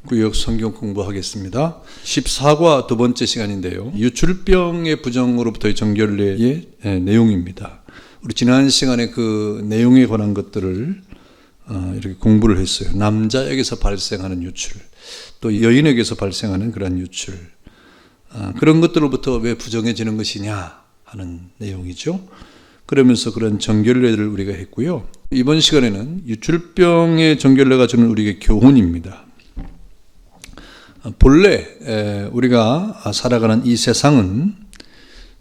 구역 성경 공부하겠습니다. 14과 두 번째 시간인데요. 유출병의 부정으로부터의 정결례의 내용입니다. 우리 지난 시간에 그 내용에 관한 것들을 이렇게 공부를 했어요. 남자에게서 발생하는 유출, 또 여인에게서 발생하는 그런 유출, 그런 것들로부터 왜 부정해지는 것이냐 하는 내용이죠. 그러면서 그런 정결례를 우리가 했고요. 이번 시간에는 유출병의 정결례가 주는 우리에게 교훈입니다. 본래 우리가 살아가는 이 세상은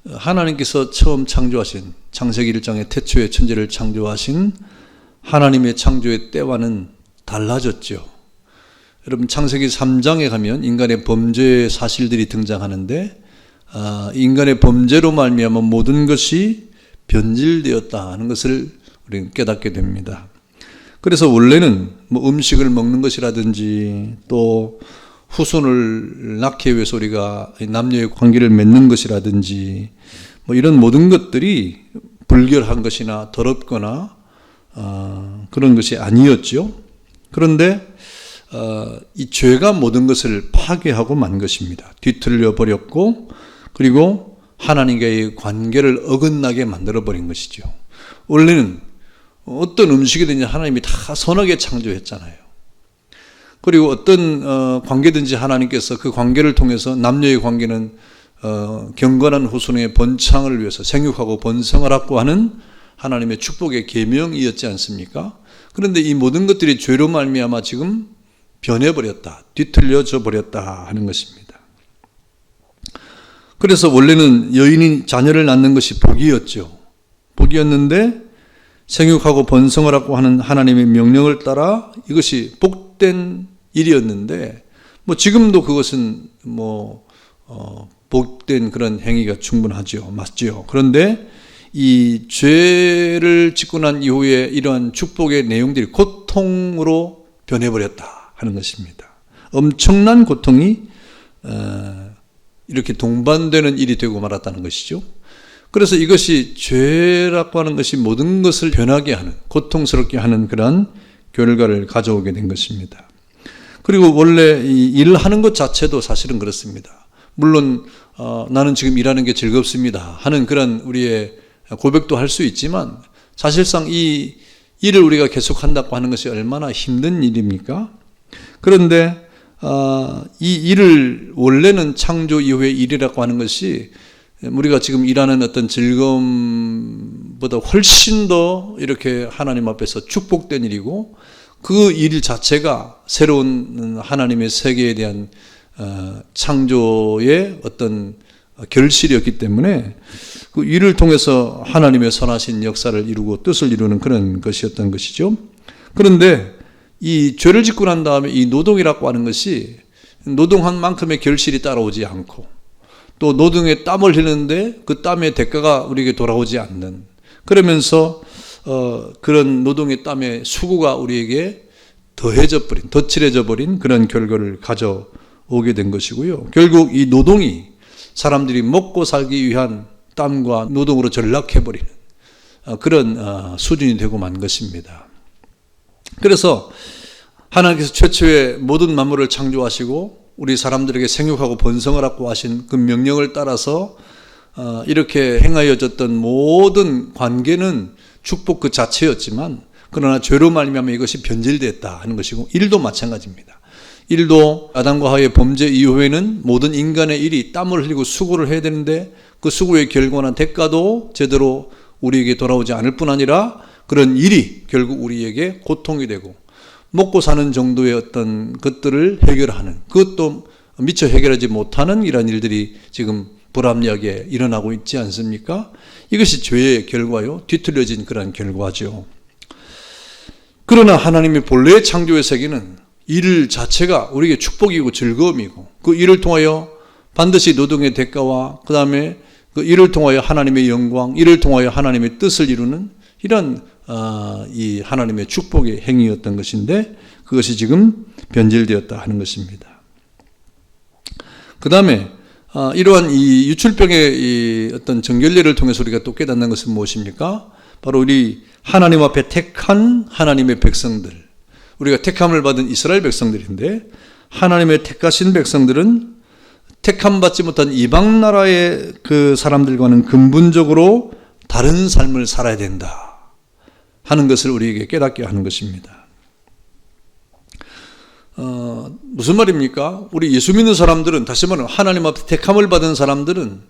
하나님께서 처음 창조하신, 창세기 1장의 태초의 천지를 창조하신 하나님의 창조의 때와는 달라졌죠. 여러분, 창세기 3장에 가면 인간의 범죄의 사실들이 등장하는데, 인간의 범죄로 말미암아 모든 것이 변질되었다 하는 것을 우리는 깨닫게 됩니다. 그래서 원래는 음식을 먹는 것이라든지, 또 후손을 낳기 위해서 우리가 남녀의 관계를 맺는 것이라든지, 이런 모든 것들이 불결한 것이나 더럽거나 그런 것이 아니었죠. 그런데 이 죄가 모든 것을 파괴하고 만 것입니다. 뒤틀려 버렸고, 그리고 하나님과의 관계를 어긋나게 만들어 버린 것이죠. 원래는 어떤 음식이든지 하나님이 다 선하게 창조했잖아요. 그리고 어떤 관계든지 하나님께서 그 관계를 통해서 남녀의 관계는 경건한 후손의 번창을 위해서 생육하고 번성을 하고 하는 하나님의 축복의 계명이었지 않습니까? 그런데 이 모든 것들이 죄로 말미암아 지금 변해버렸다, 뒤틀려져 버렸다 하는 것입니다. 그래서 원래는 여인이 자녀를 낳는 것이 복이었죠. 복이었는데 생육하고 번성을 하고 하는 하나님의 명령을 따라 이것이 복된 일이었는데, 지금도 그것은 복된 그런 행위가 충분하죠. 맞죠. 그런데 이 죄를 짓고 난 이후에 이러한 축복의 내용들이 고통으로 변해버렸다 하는 것입니다. 엄청난 고통이 이렇게 동반되는 일이 되고 말았다는 것이죠. 그래서 이것이 죄라고 하는 것이 모든 것을 변하게 하는, 고통스럽게 하는 그러한 결과를 가져오게 된 것입니다. 그리고 원래 이 일을 하는 것 자체도 사실은 그렇습니다. 물론 나는 지금 일하는 게 즐겁습니다 하는 그런 우리의 고백도 할 수 있지만, 사실상 이 일을 우리가 계속한다고 하는 것이 얼마나 힘든 일입니까? 그런데 이 일을 원래는 창조 이후의 일이라고 하는 것이 우리가 지금 일하는 어떤 즐거움보다 훨씬 더 이렇게 하나님 앞에서 축복된 일이고, 그 일 자체가 새로운 하나님의 세계에 대한 창조의 어떤 결실이었기 때문에 그 일을 통해서 하나님의 선하신 역사를 이루고 뜻을 이루는 그런 것이었던 것이죠. 그런데 이 죄를 짓고 난 다음에 이 노동이라고 하는 것이 노동한 만큼의 결실이 따라오지 않고, 또 노동에 땀을 흘리는데 그 땀의 대가가 우리에게 돌아오지 않는, 그러면서 그런 노동의 땀의 수고가 우리에게 덧칠해져 버린 그런 결과를 가져오게 된 것이고요. 결국 이 노동이 사람들이 먹고 살기 위한 땀과 노동으로 전락해버리는 그런 수준이 되고 만 것입니다. 그래서 하나님께서 최초의 모든 만물을 창조하시고 우리 사람들에게 생육하고 번성을 하고 하신 그 명령을 따라서 이렇게 행하여졌던 모든 관계는 축복 그 자체였지만, 그러나 죄로 말미암아 이것이 변질됐다 하는 것이고, 일도 마찬가지입니다. 일도 아담과 하와의 범죄 이후에는 모든 인간의 일이 땀을 흘리고 수고를 해야 되는데, 그 수고의 결과나 대가도 제대로 우리에게 돌아오지 않을 뿐 아니라 그런 일이 결국 우리에게 고통이 되고, 먹고 사는 정도의 어떤 것들을 해결하는, 그것도 미처 해결하지 못하는 이런 일들이 지금 불합리하게 일어나고 있지 않습니까? 이것이 죄의 결과요, 뒤틀려진 그런 결과죠. 그러나 하나님의 본래의 창조의 세계는 일 자체가 우리에게 축복이고 즐거움이고, 그 일을 통하여 반드시 노동의 대가와 그 다음에 그 일을 통하여 하나님의 영광, 일을 통하여 하나님의 뜻을 이루는 이런 이 하나님의 축복의 행위였던 것인데, 그것이 지금 변질되었다 하는 것입니다. 그 다음에 이러한 이 유출병의 이 어떤 정결례를 통해서 우리가 또 깨닫는 것은 무엇입니까? 바로 우리 하나님 앞에 택한 하나님의 백성들, 우리가 택함을 받은 이스라엘 백성들인데, 하나님의 택하신 백성들은 택함받지 못한 이방 나라의 그 사람들과는 근본적으로 다른 삶을 살아야 된다 하는 것을 우리에게 깨닫게 하는 것입니다. 무슨 말입니까? 우리 예수 믿는 사람들은, 다시 말하면 하나님 앞에 택함을 받은 사람들은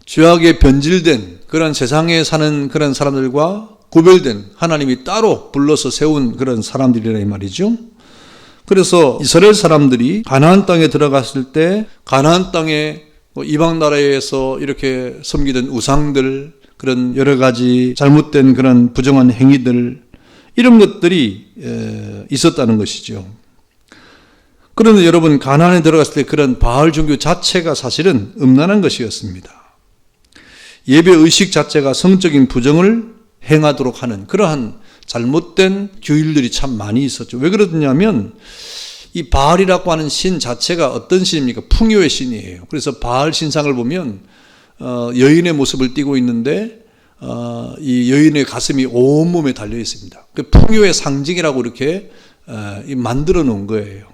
죄악에 변질된 그런 세상에 사는 그런 사람들과 구별된, 하나님이 따로 불러서 세운 그런 사람들이라 이 말이죠. 그래서 이스라엘 사람들이 가나안 땅에 들어갔을 때 가나안 땅에 이방 나라에서 이렇게 섬기던 우상들, 그런 여러 가지 잘못된 그런 부정한 행위들, 이런 것들이 있었다는 것이죠. 그런데 여러분, 가나안에 들어갔을 때 그런 바알 종교 자체가 사실은 음란한 것이었습니다. 예배 의식 자체가 성적인 부정을 행하도록 하는 그러한 잘못된 규율들이 참 많이 있었죠. 왜 그러냐면 이 바알이라고 하는 신 자체가 어떤 신입니까? 풍요의 신이에요. 그래서 바알 신상을 보면 여인의 모습을 띠고 있는데 이 여인의 가슴이 온몸에 달려 있습니다. 그 풍요의 상징이라고 이렇게 만들어 놓은 거예요.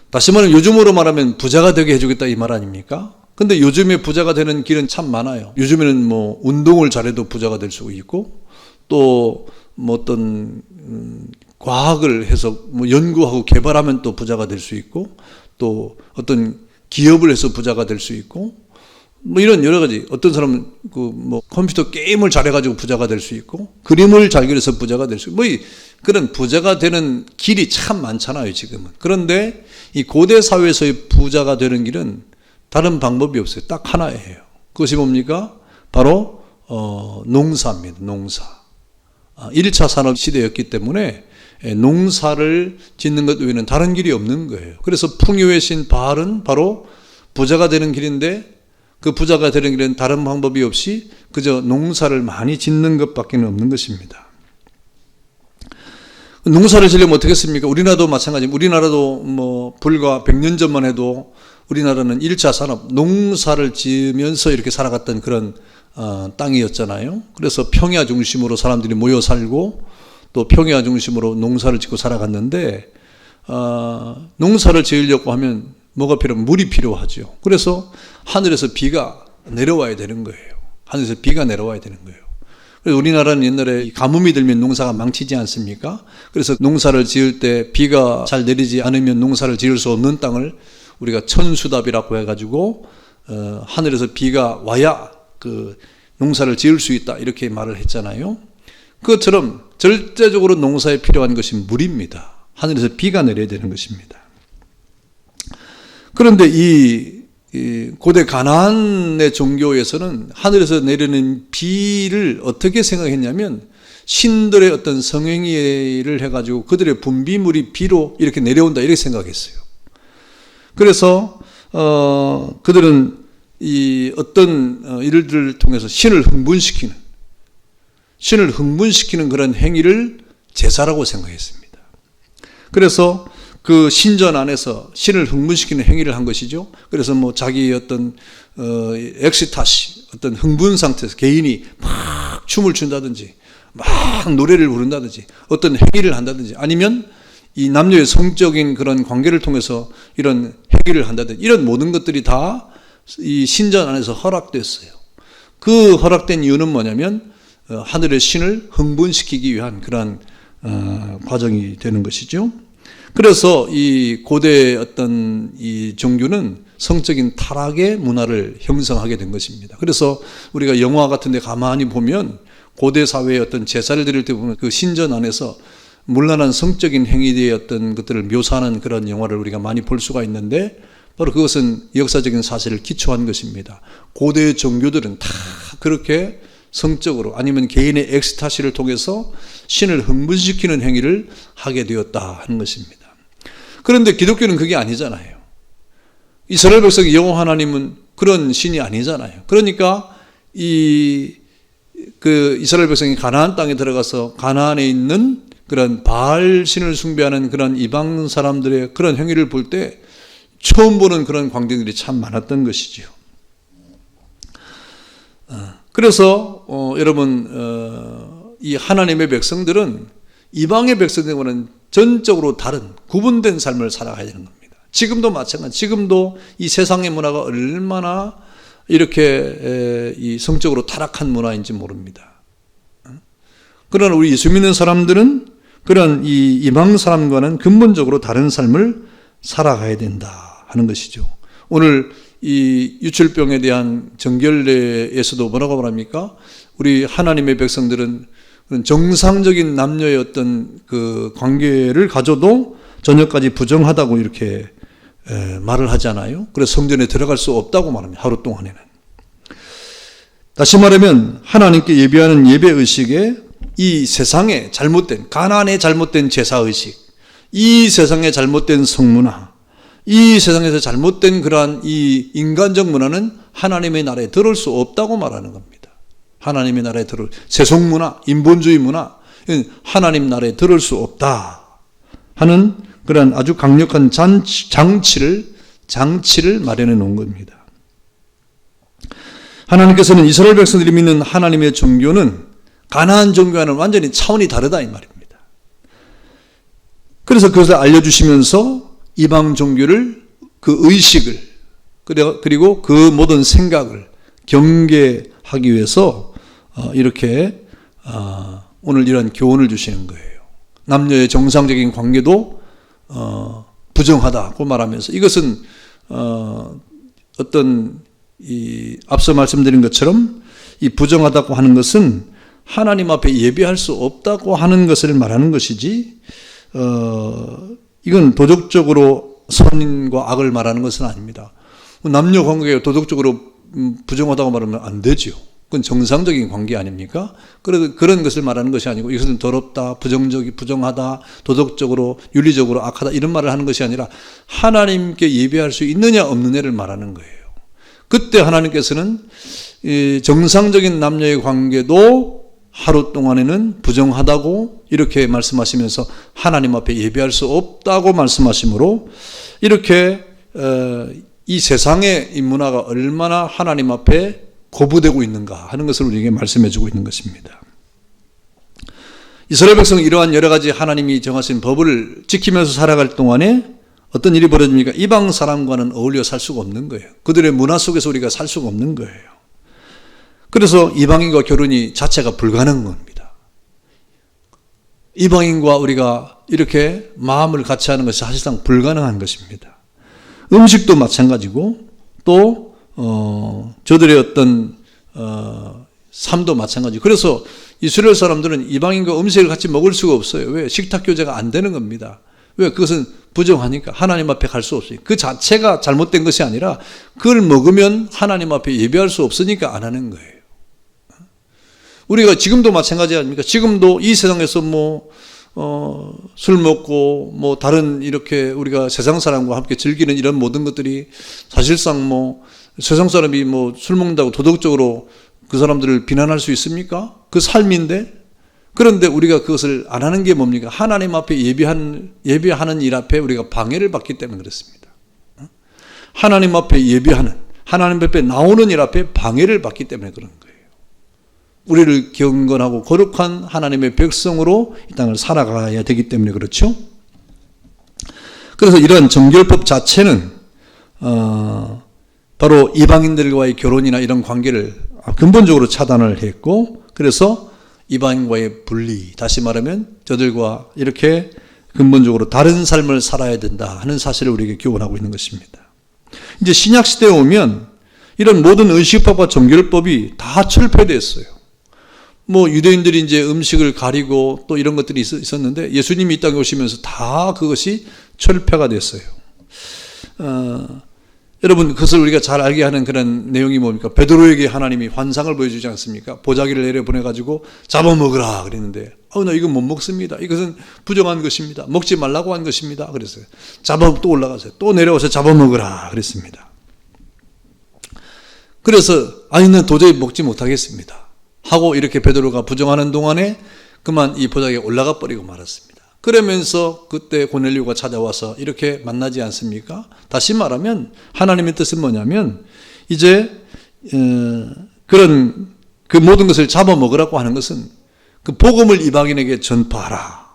다시 말하면 요즘으로 말하면 부자가 되게 해주겠다 이 말 아닙니까? 근데 요즘에 부자가 되는 길은 참 많아요. 요즘에는 뭐 운동을 잘해도 부자가 될 수 있고, 또 뭐 어떤 과학을 해서 뭐 연구하고 개발하면 또 부자가 될 수 있고, 또 어떤 기업을 해서 부자가 될 수 있고, 뭐 이런 여러 가지, 어떤 사람은 그 뭐 컴퓨터 게임을 잘해가지고 부자가 될 수 있고, 그림을 잘 그려서 부자가 될 수 있고, 뭐 그런 부자가 되는 길이 참 많잖아요, 지금은. 그런데 이 고대 사회에서의 부자가 되는 길은 다른 방법이 없어요. 딱 하나예요. 그것이 뭡니까? 바로 농사입니다. 농사. 1차 산업 시대였기 때문에 농사를 짓는 것 외에는 다른 길이 없는 거예요. 그래서 풍요의 신 바알은 바로 부자가 되는 길인데, 그 부자가 되는 길은 다른 방법이 없이 그저 농사를 많이 짓는 것밖에 없는 것입니다. 농사를 지려면 어떻게 했습니까? 우리나라도 마찬가지입니다. 우리나라도 뭐 불과 100년 전만 해도 우리나라는 1차 산업, 농사를 지으면서 이렇게 살아갔던 그런 땅이었잖아요. 그래서 평야 중심으로 사람들이 모여 살고, 또 평야 중심으로 농사를 짓고 살아갔는데, 농사를 지으려고 하면 뭐가 필요하면 물이 필요하죠. 그래서 하늘에서 비가 내려와야 되는 거예요. 하늘에서 비가 내려와야 되는 거예요. 그래서 우리나라는 옛날에 가뭄이 들면 농사가 망치지 않습니까? 그래서 농사를 지을 때 비가 잘 내리지 않으면 농사를 지을 수 없는 땅을 우리가 천수답이라고 해가지고 하늘에서 비가 와야 그 농사를 지을 수 있다 이렇게 말을 했잖아요. 그것처럼 절대적으로 농사에 필요한 것이 물입니다. 하늘에서 비가 내려야 되는 것입니다. 그런데 이 고대 가나안의 종교에서는 하늘에서 내리는 비를 어떻게 생각했냐면 신들의 어떤 성행위를 해가지고 그들의 분비물이 비로 이렇게 내려온다 이렇게 생각했어요. 그래서 그들은 이 어떤 일들을 통해서 신을 흥분시키는 그런 행위를 제사라고 생각했습니다. 그래서 그 신전 안에서 신을 흥분시키는 행위를 한 것이죠. 그래서 뭐 자기의 어떤 엑시타시, 어떤 흥분 상태에서 개인이 막 춤을 춘다든지 막 노래를 부른다든지 어떤 행위를 한다든지, 아니면 이 남녀의 성적인 그런 관계를 통해서 이런 행위를 한다든지, 이런 모든 것들이 다 이 신전 안에서 허락됐어요. 그 허락된 이유는 뭐냐면 하늘의 신을 흥분시키기 위한 그런 과정이 되는 것이죠. 그래서 이 고대 어떤 이 종교는 성적인 타락의 문화를 형성하게 된 것입니다. 그래서 우리가 영화 같은 데 가만히 보면 고대 사회의 어떤 제사를 드릴 때 보면 그 신전 안에서 문란한 성적인 행위의 어떤 것들을 묘사하는 그런 영화를 우리가 많이 볼 수가 있는데, 바로 그것은 역사적인 사실을 기초한 것입니다. 고대 종교들은 다 그렇게 성적으로 아니면 개인의 엑스타시를 통해서 신을 흥분시키는 행위를 하게 되었다 하는 것입니다. 그런데 기독교는 그게 아니잖아요. 이스라엘 백성 여호와 하나님은 그런 신이 아니잖아요. 그러니까 이스라엘 백성이 가나안 땅에 들어가서 가나안에 있는 그런 바알 신을 숭배하는 그런 이방 사람들의 그런 행위를 볼 때 처음 보는 그런 광경들이 참 많았던 것이죠. 그래서 여러분 이 하나님의 백성들은 이방의 백성들과는 전적으로 다른 구분된 삶을 살아가야 되는 겁니다. 지금도 마찬가지. 지금도 이 세상의 문화가 얼마나 이렇게 이 성적으로 타락한 문화인지 모릅니다. 그러나 우리 예수 믿는 사람들은 그런 이 이방 사람과는 근본적으로 다른 삶을 살아가야 된다 하는 것이죠. 오늘 이 유출병에 대한 정결례에서도 뭐라고 말합니까? 우리 하나님의 백성들은 정상적인 남녀의 어떤 그 관계를 가져도 저녁까지 부정하다고 이렇게 말을 하잖아요. 그래서 성전에 들어갈 수 없다고 말합니다. 하루 동안에는. 다시 말하면 하나님께 예배하는 예배의식에 이 세상의 잘못된, 가나안의 잘못된 제사의식, 이 세상의 잘못된 성문화, 이 세상에서 잘못된 그러한 이 인간적 문화는 하나님의 나라에 들어올 수 없다고 말하는 겁니다. 하나님의 나라에 들어올, 세속문화, 인본주의 문화, 하나님 나라에 들어올 수 없다 하는 그런 아주 강력한 장치를 마련해 놓은 겁니다. 하나님께서는 이스라엘 백성들이 믿는 하나님의 종교는 가나안 종교와는 완전히 차원이 다르다 이 말입니다. 그래서 그것을 알려주시면서 이방 종교를, 그 의식을, 그리고 그 모든 생각을 경계하기 위해서 이렇게 오늘 이런 교훈을 주시는 거예요. 남녀의 정상적인 관계도 부정하다고 말하면서 이것은 어떤 이 앞서 말씀드린 것처럼 이 부정하다고 하는 것은 하나님 앞에 예배할 수 없다고 하는 것을 말하는 것이지 이건 도덕적으로 선과 악을 말하는 것은 아닙니다. 남녀 관계가 도덕적으로 부정하다고 말하면 안 되죠. 그건 정상적인 관계 아닙니까? 그런 것을 말하는 것이 아니고 이것은 더럽다, 부정하다, 도덕적으로, 윤리적으로 악하다 이런 말을 하는 것이 아니라 하나님께 예배할 수 있느냐 없느냐를 말하는 거예요. 그때 하나님께서는 정상적인 남녀의 관계도 하루 동안에는 부정하다고 이렇게 말씀하시면서 하나님 앞에 예배할 수 없다고 말씀하시므로 이렇게 이 세상의 이 문화가 얼마나 하나님 앞에 거부되고 있는가 하는 것을 우리에게 말씀해 주고 있는 것입니다. 이스라엘 백성은 이러한 여러 가지 하나님이 정하신 법을 지키면서 살아갈 동안에 어떤 일이 벌어집니까? 이방 사람과는 어울려 살 수가 없는 거예요. 그들의 문화 속에서 우리가 살 수가 없는 거예요. 그래서 이방인과 결혼이 자체가 불가능한 겁니다. 이방인과 우리가 이렇게 마음을 같이 하는 것이 사실상 불가능한 것입니다. 음식도 마찬가지고 또 저들의 어떤 삶도 마찬가지. 그래서 이스라엘 사람들은 이방인과 음식을 같이 먹을 수가 없어요. 왜? 식탁 교제가 안 되는 겁니다. 왜? 그것은 부정하니까 하나님 앞에 갈 수 없으니까. 그 자체가 잘못된 것이 아니라 그걸 먹으면 하나님 앞에 예배할 수 없으니까 안 하는 거예요. 우리가 지금도 마찬가지 아닙니까? 지금도 이 세상에서 술 먹고 다른 이렇게 우리가 세상 사람과 함께 즐기는 이런 모든 것들이 사실상 세상 사람이 술 먹는다고 도덕적으로 그 사람들을 비난할 수 있습니까? 그 삶인데. 그런데 우리가 그것을 안 하는 게 뭡니까? 하나님 앞에 예배하는 일 앞에 우리가 방해를 받기 때문에 그렇습니다. 하나님 앞에 예배하는, 하나님 앞에 나오는 일 앞에 방해를 받기 때문에 그런 거예요. 우리를 경건하고 거룩한 하나님의 백성으로 이 땅을 살아가야 되기 때문에 그렇죠. 그래서 이런 정결법 자체는 바로 이방인들과의 결혼이나 이런 관계를 근본적으로 차단을 했고, 그래서 이방인과의 분리, 다시 말하면 저들과 이렇게 근본적으로 다른 삶을 살아야 된다 하는 사실을 우리에게 교훈하고 있는 것입니다. 이제 신약시대에 오면 이런 모든 의식법과 정결법이 다 철폐됐어요. 유대인들이 이제 음식을 가리고 또 이런 것들이 있었는데 예수님이 이 땅에 오시면서 다 그것이 철폐가 됐어요. 여러분, 그것을 우리가 잘 알게 하는 그런 내용이 뭡니까? 베드로에게 하나님이 환상을 보여주지 않습니까? 보자기를 내려보내가지고 잡아먹으라 그랬는데, 나 이거 못 먹습니다. 이것은 부정한 것입니다. 먹지 말라고 한 것입니다. 그랬어요. 또 올라가세요. 또 내려와서 잡아먹으라 그랬습니다. 그래서, 난 도저히 먹지 못하겠습니다. 하고 이렇게 베드로가 부정하는 동안에 그만 이 보자기에 올라가 버리고 말았습니다. 그러면서 그때 고넬료가 찾아와서 이렇게 만나지 않습니까? 다시 말하면 하나님의 뜻은 뭐냐면 이제 그런 그 모든 것을 잡아먹으라고 하는 것은 그 복음을 이방인에게 전파하라.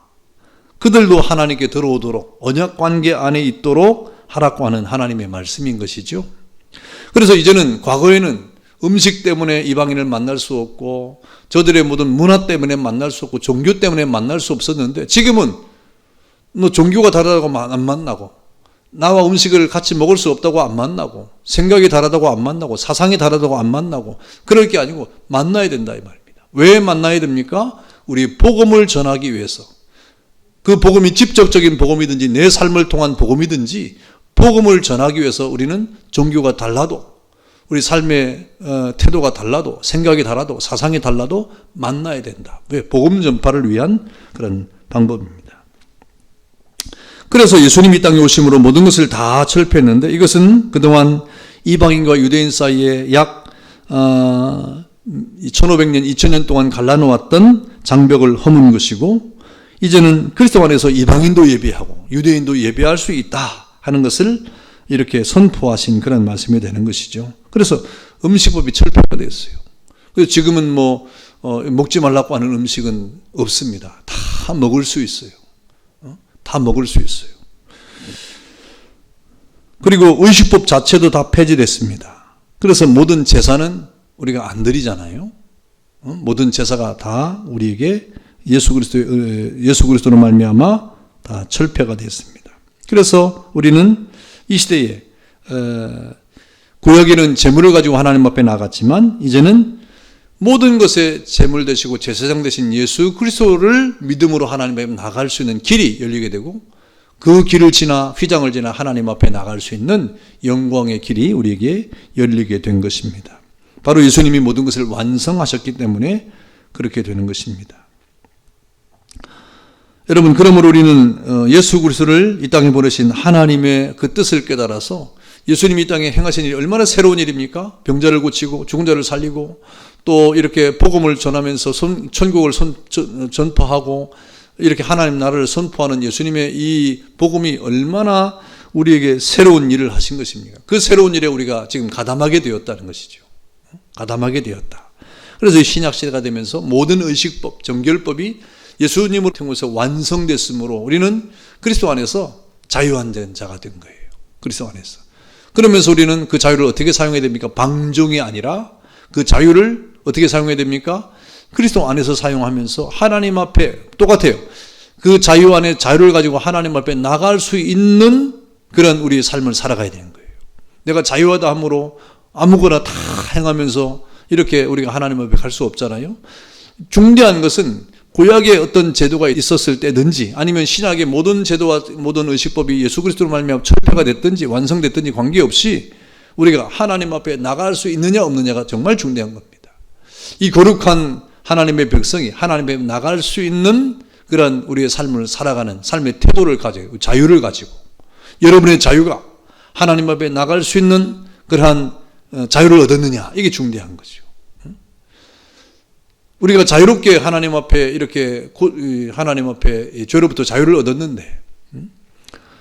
그들도 하나님께 들어오도록 언약 관계 안에 있도록 하라고 하는 하나님의 말씀인 것이죠. 그래서 이제는 과거에는 음식 때문에 이방인을 만날 수 없고 저들의 모든 문화 때문에 만날 수 없고 종교 때문에 만날 수 없었는데 지금은 너 종교가 다르다고 안 만나고 나와 음식을 같이 먹을 수 없다고 안 만나고 생각이 다르다고 안 만나고 사상이 다르다고 안 만나고 그럴 게 아니고 만나야 된다 이 말입니다. 왜 만나야 됩니까? 우리 복음을 전하기 위해서. 그 복음이 직접적인 복음이든지 내 삶을 통한 복음이든지 복음을 전하기 위해서 우리는 종교가 달라도 우리 삶의 태도가 달라도 생각이 달라도 사상이 달라도 만나야 된다. 왜? 복음 전파를 위한 그런 방법입니다. 그래서 예수님이 이 땅에 오심으로 모든 것을 다 철폐했는데 이것은 그동안 이방인과 유대인 사이에 약 1500년, 2000년 동안 갈라놓았던 장벽을 허문 것이고 이제는 그리스도 안에서 이방인도 예배하고 유대인도 예배할 수 있다 하는 것을 이렇게 선포하신 그런 말씀이 되는 것이죠. 그래서 음식법이 철폐가 됐어요. 그래서 지금은 먹지 말라고 하는 음식은 없습니다. 다 먹을 수 있어요. 다 먹을 수 있어요. 그리고 의식법 자체도 다 폐지됐습니다. 그래서 모든 제사는 우리가 안 드리잖아요. 모든 제사가 다 우리에게 예수 그리스도로 말미암아 다 철폐가 됐습니다. 그래서 우리는 이 시대에 구약에는 제물을 가지고 하나님 앞에 나갔지만 이제는 모든 것에 제물 되시고 제사장 되신 예수 그리스도를 믿음으로 하나님 앞에 나갈 수 있는 길이 열리게 되고 그 길을 지나 휘장을 지나 하나님 앞에 나갈 수 있는 영광의 길이 우리에게 열리게 된 것입니다. 바로 예수님이 모든 것을 완성하셨기 때문에 그렇게 되는 것입니다. 여러분, 그러므로 우리는 예수 그리스도를 이 땅에 보내신 하나님의 그 뜻을 깨달아서 예수님이 이 땅에 행하신 일이 얼마나 새로운 일입니까? 병자를 고치고 죽은 자를 살리고 또 이렇게 복음을 전하면서 천국을 전파하고 이렇게 하나님 나라를 선포하는 예수님의 이 복음이 얼마나 우리에게 새로운 일을 하신 것입니까? 그 새로운 일에 우리가 지금 가담하게 되었다는 것이죠. 가담하게 되었다. 그래서 이 신약시대가 되면서 모든 의식법, 정결법이 예수님을 통해서 완성됐으므로 우리는 그리스도 안에서 자유한 자가 된 거예요. 그리스도 안에서. 그러면서 우리는 그 자유를 어떻게 사용해야 됩니까? 방종이 아니라 그 자유를 어떻게 사용해야 됩니까? 그리스도 안에서 사용하면서 하나님 앞에 똑같아요. 그 자유 안에 자유를 가지고 하나님 앞에 나갈 수 있는 그런 우리의 삶을 살아가야 되는 거예요. 내가 자유하다 함으로 아무거나 다 행하면서 이렇게 우리가 하나님 앞에 갈 수 없잖아요. 중대한 것은 구약에 어떤 제도가 있었을 때든지 아니면 신약의 모든 제도와 모든 의식법이 예수 그리스도로 말미암아 철폐가 됐든지 완성됐든지 관계없이 우리가 하나님 앞에 나갈 수 있느냐 없느냐가 정말 중대한 겁니다. 이 거룩한 하나님의 백성이 하나님 앞에 나갈 수 있는 그런 우리의 삶을 살아가는 삶의 태도를 가지고 자유를 가지고 여러분의 자유가 하나님 앞에 나갈 수 있는 그러한 자유를 얻었느냐 이게 중대한 거죠. 우리가 자유롭게 하나님 앞에 이렇게 하나님 앞에 죄로부터 자유를 얻었는데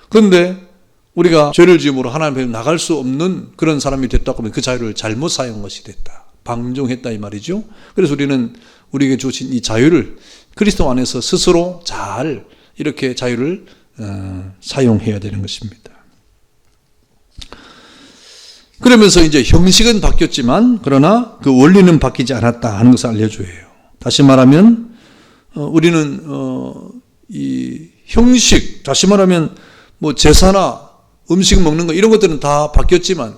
그런데 우리가 죄를 지음으로 하나님 앞에 나갈 수 없는 그런 사람이 됐다고 하면 그 자유를 잘못 사용한 것이 됐다. 방종했다 이 말이죠. 그래서 우리는 우리에게 주신 이 자유를 그리스도 안에서 스스로 잘 이렇게 자유를 사용해야 되는 것입니다. 그러면서 이제 형식은 바뀌었지만 그러나 그 원리는 바뀌지 않았다 하는 것을 알려줘요. 다시 말하면 우리는 이 형식, 다시 말하면 뭐 제사나 음식 먹는 것 이런 것들은 다 바뀌었지만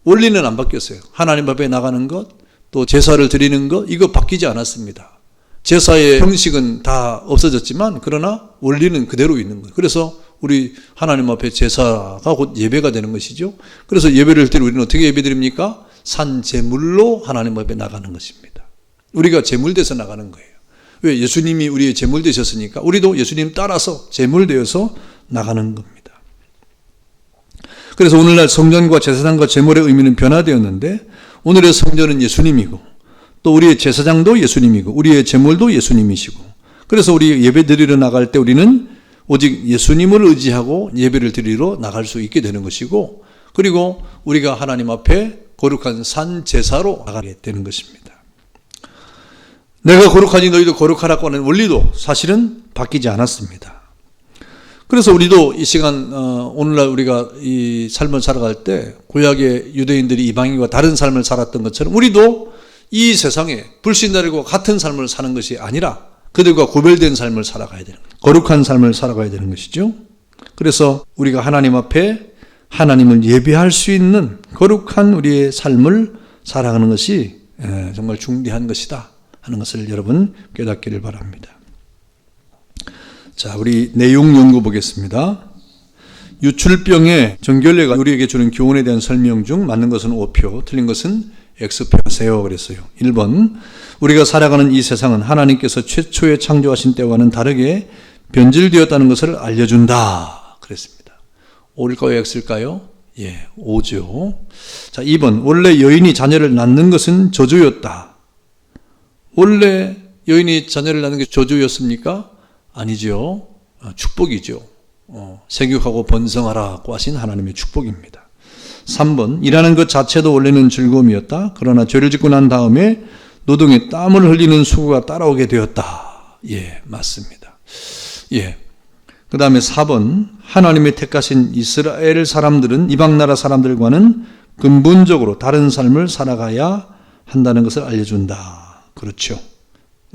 원리는 안 바뀌었어요. 하나님 앞에 나가는 것, 또 제사를 드리는 것 이거 바뀌지 않았습니다. 제사의 형식은 다 없어졌지만 그러나 원리는 그대로 있는 거예요. 그래서 우리 하나님 앞에 제사가 곧 예배가 되는 것이죠. 그래서 예배를 드리고 우리는 어떻게 예배 드립니까? 산 제물로 하나님 앞에 나가는 것입니다. 우리가 제물 돼서 나가는 거예요. 왜? 예수님이 우리의 제물 되셨으니까 우리도 예수님 따라서 제물 되어서 나가는 겁니다. 그래서 오늘날 성전과 제사장과 제물의 의미는 변화되었는데 오늘의 성전은 예수님이고 또 우리의 제사장도 예수님이고 우리의 제물도 예수님이시고 그래서 우리 예배 드리러 나갈 때 우리는 오직 예수님을 의지하고 예배를 드리러 나갈 수 있게 되는 것이고 그리고 우리가 하나님 앞에 거룩한 산 제사로 나가게 되는 것입니다. 내가 거룩하니 너희도 거룩하라고 하는 원리도 사실은 바뀌지 않았습니다. 그래서 우리도 이 시간 오늘날 우리가 이 삶을 살아갈 때 구약의 유대인들이 이방인과 다른 삶을 살았던 것처럼 우리도 이 세상에 불신자들과 같은 삶을 사는 것이 아니라 그들과 구별된 삶을 살아가야 되는 거예요. 거룩한 삶을 살아가야 되는 것이죠. 그래서 우리가 하나님 앞에 하나님을 예배할 수 있는 거룩한 우리의 삶을 살아가는 것이 정말 중대한 것이다 하는 것을 여러분 깨닫기를 바랍니다. 자, 우리 내용 연구 보겠습니다. 유출병의 정결례가 우리에게 주는 교훈에 대한 설명 중 맞는 것은 O표, 틀린 것은 X표 하세요 그랬어요. 1번, 우리가 살아가는 이 세상은 하나님께서 최초에 창조하신 때와는 다르게 변질되었다는 것을 알려준다 그랬습니다. O일까요 X일까요? 예, O죠. 자, 2번, 원래 여인이 자녀를 낳는 것은 저주였다. 원래 여인이 자녀를 낳는 게 저주였습니까? 아니죠. 축복이죠. 생육하고 번성하라고 하신 하나님의 축복입니다. 3번, 일하는 것 자체도 원래는 즐거움이었다. 그러나 죄를 짓고 난 다음에 노동에 땀을 흘리는 수고가 따라오게 되었다. 예, 맞습니다. 예. 그 다음에 4번, 하나님의 택하신 이스라엘 사람들은 이방 나라 사람들과는 근본적으로 다른 삶을 살아가야 한다는 것을 알려준다. 그렇죠.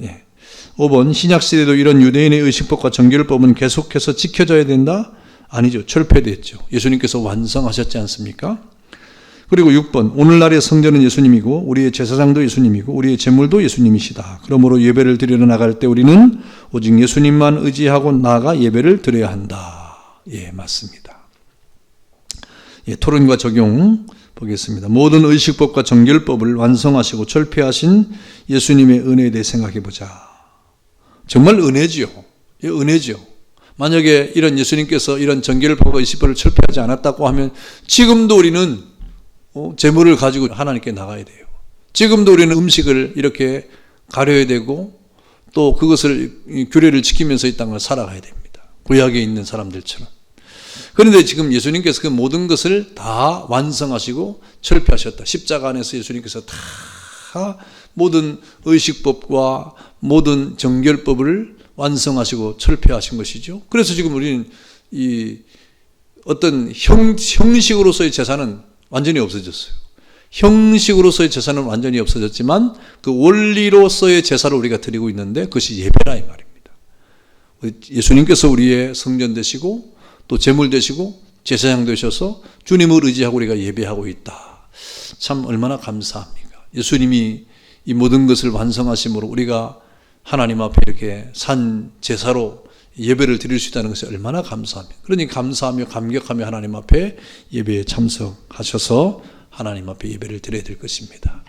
예. 5번, 신약시대도 이런 유대인의 의식법과 정결법은 계속해서 지켜져야 된다? 아니죠. 철폐됐죠. 예수님께서 완성하셨지 않습니까? 그리고 6번, 오늘날의 성전은 예수님이고 우리의 제사장도 예수님이고 우리의 제물도 예수님이시다. 그러므로 예배를 드리러 나갈 때 우리는 오직 예수님만 의지하고 나아가 예배를 드려야 한다. 예, 맞습니다. 예, 토론과 적용 보겠습니다. 모든 의식법과 정결법을 완성하시고 철폐하신 예수님의 은혜에 대해 생각해 보자. 정말 은혜지요. 예, 은혜죠. 만약에 이런 예수님께서 이런 정결법과 의식법을 철폐하지 않았다고 하면 지금도 우리는 제물을 가지고 하나님께 나가야 돼요. 지금도 우리는 음식을 이렇게 가려야 되고 또 그것을 규례를 지키면서 이 땅을 살아가야 됩니다. 구약에 있는 사람들처럼. 그런데 지금 예수님께서 그 모든 것을 다 완성하시고 철폐하셨다. 십자가 안에서 예수님께서 다 모든 의식법과 모든 정결법을 완성하시고 철폐하신 것이죠. 그래서 지금 우리는 이 어떤 형식으로서의 제사는 완전히 없어졌어요. 형식으로서의 제사는 완전히 없어졌지만 그 원리로서의 제사를 우리가 드리고 있는데 그것이 예배라 이 말입니다. 예수님께서 우리의 성전 되시고 또 제물 되시고 제사장 되셔서 주님을 의지하고 우리가 예배하고 있다. 참 얼마나 감사합니까? 예수님이 이 모든 것을 완성하심으로 우리가 하나님 앞에 이렇게 산 제사로 예배를 드릴 수 있다는 것이 얼마나 감사합니까? 그러니 감사하며 감격하며 하나님 앞에 예배에 참석하셔서 하나님 앞에 예배를 드려야 될 것입니다.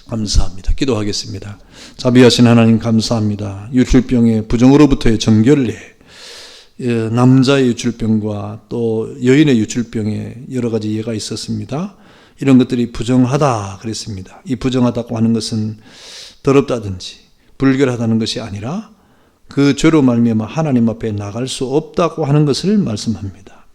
감사합니다. 기도하겠습니다. 자비하신 하나님 감사합니다. 유출병의 부정으로부터의 정결례, 남자의 유출병과 또 여인의 유출병에 여러 가지 예가 있었습니다. 이런 것들이 부정하다 그랬습니다. 이 부정하다고 하는 것은 더럽다든지 불결하다는 것이 아니라 그 죄로 말미암아 하나님 앞에 나갈 수 없다고 하는 것을 말씀합니다.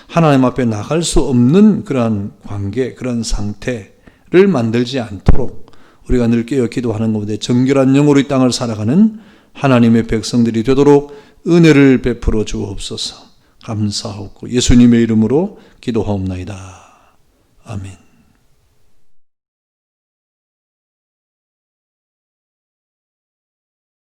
하나님 앞에 나갈 수 없는 그러한 관계, 그런 상태를 만들지 않도록 우리가 늘 깨어 기도하는 가운데 정결한 영으로 이 땅을 살아가는 하나님의 백성들이 되도록 은혜를 베풀어 주옵소서. 감사하고 예수님의 이름으로 기도하옵나이다. 아멘.